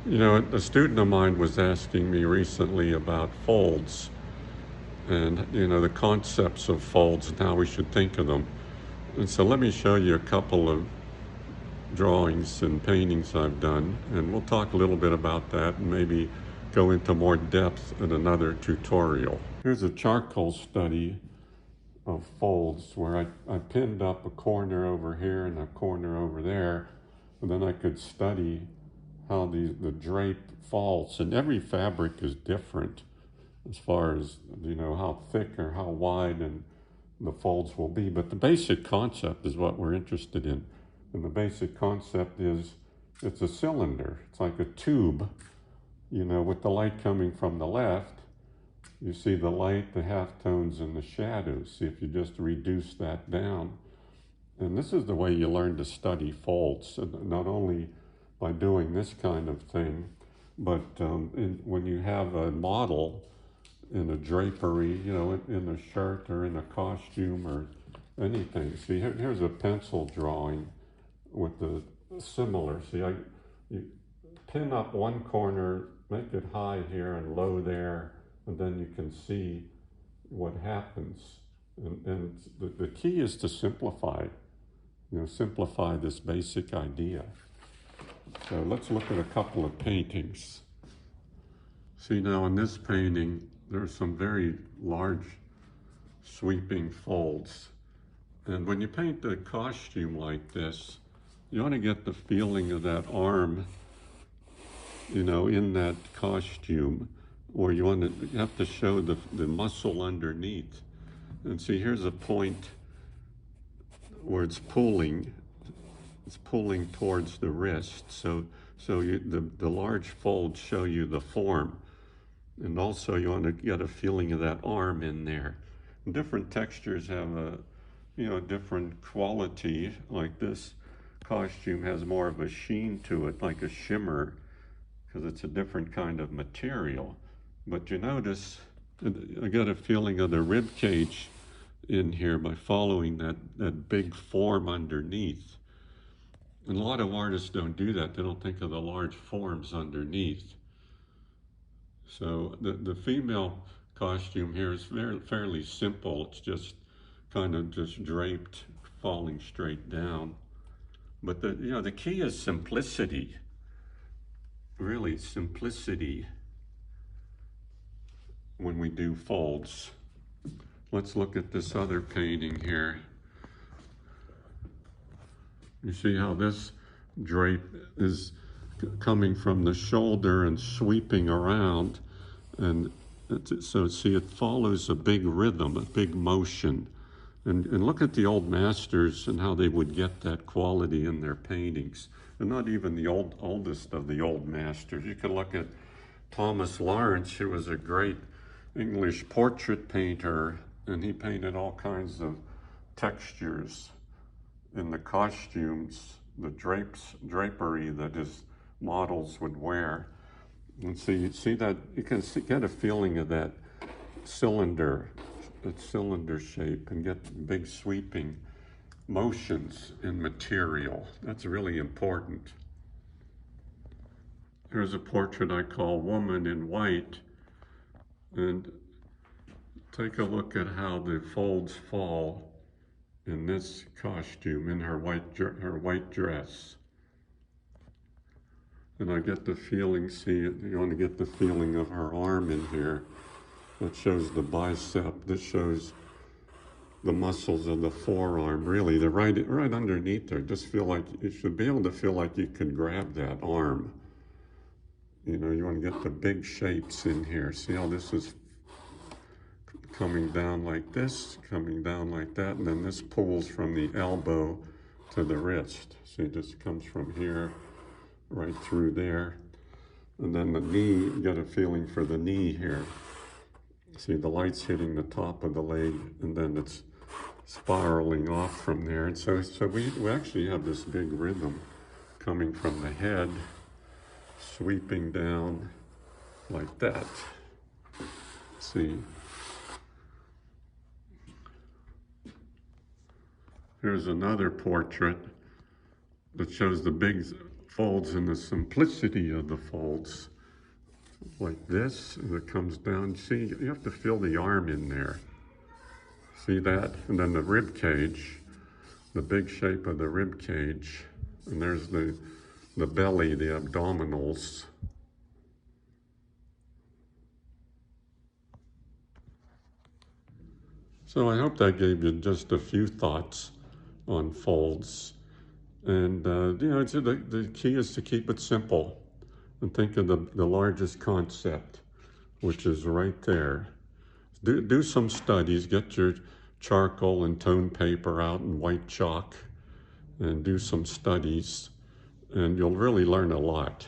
You know, a student of mine was asking me recently about folds and, the concepts of folds and how we should think of them. And so let me show you a couple of drawings and paintings I've done, and we'll talk a little bit about that and maybe go into more depth in another tutorial. Here's a charcoal study of folds where I pinned up a corner over here and a corner over there, and then I could study how the drape falls. And every fabric is different as far as, how thick or how wide and the folds will be. But the basic concept is what we're interested in. And the basic concept is it's a cylinder. It's like a tube, with the light coming from the left. You see the light, the halftones, and the shadows. See if you just reduce that down. And this is the way you learn to study folds, not only by doing this kind of thing, but when you have a model in a drapery, in a shirt or in a costume or anything. See, here's a pencil drawing with the similar. See, you pin up one corner, make it high here and low there, and then you can see what happens. And the key is to simplify, simplify this basic idea. So let's look at a couple of paintings. See, now in this painting, there are some very large sweeping folds. And when you paint a costume like this, you want to get the feeling of that arm, in that costume, or you have to show the muscle underneath. And see, here's a point where it's pulling towards the wrist. So the large folds show you the form. And also you want to get a feeling of that arm in there. And different textures have a different quality. Like this costume has more of a sheen to it, like a shimmer, because it's a different kind of material. But you notice, I get a feeling of the rib cage in here by following that big form underneath. And a lot of artists don't do that. They don't think of the large forms underneath. So the female costume here is fairly simple. It's just kind of just draped, falling straight down. But the key is simplicity. Really, simplicity when we do folds. Let's look at this other painting here. You see how this drape is coming from the shoulder and sweeping around, and so see, it follows a big rhythm, a big motion. And look at the old masters and how they would get that quality in their paintings. And not even the oldest of the old masters. You could look at Thomas Lawrence, who was a great English portrait painter, and he painted all kinds of textures in the costumes, the drapery that his models would wear. And so you see that, you can get a feeling of that cylinder shape and get big sweeping motions in material. That's really important. Here's a portrait I call Woman in White, and take a look at how the folds fall in this costume, in her white dress. And I get the feeling, see, you want to get the feeling of her arm in here. That shows the bicep. This shows the muscles of the forearm. Really, they're right underneath there. Just feel like you should be able to feel like you can grab that arm. You want to get the big shapes in here. See how this is coming down like this, coming down like that, and then this pulls from the elbow to the wrist. See, it just comes from here right through there. And then the knee, you get a feeling for the knee here. See, the light's hitting the top of the leg, and then it's spiraling off from there. And so we actually have this big rhythm coming from the head, sweeping down like that. See. Here's another portrait that shows the big folds and the simplicity of the folds. Like this, and it comes down. See, you have to feel the arm in there. See that? And then the rib cage, the big shape of the rib cage. And there's the belly, the abdominals. So I hope that gave you just a few thoughts on folds. And, the key is to keep it simple and think of the largest concept, which is right there. Do some studies, get your charcoal and tone paper out and white chalk and do some studies, and you'll really learn a lot.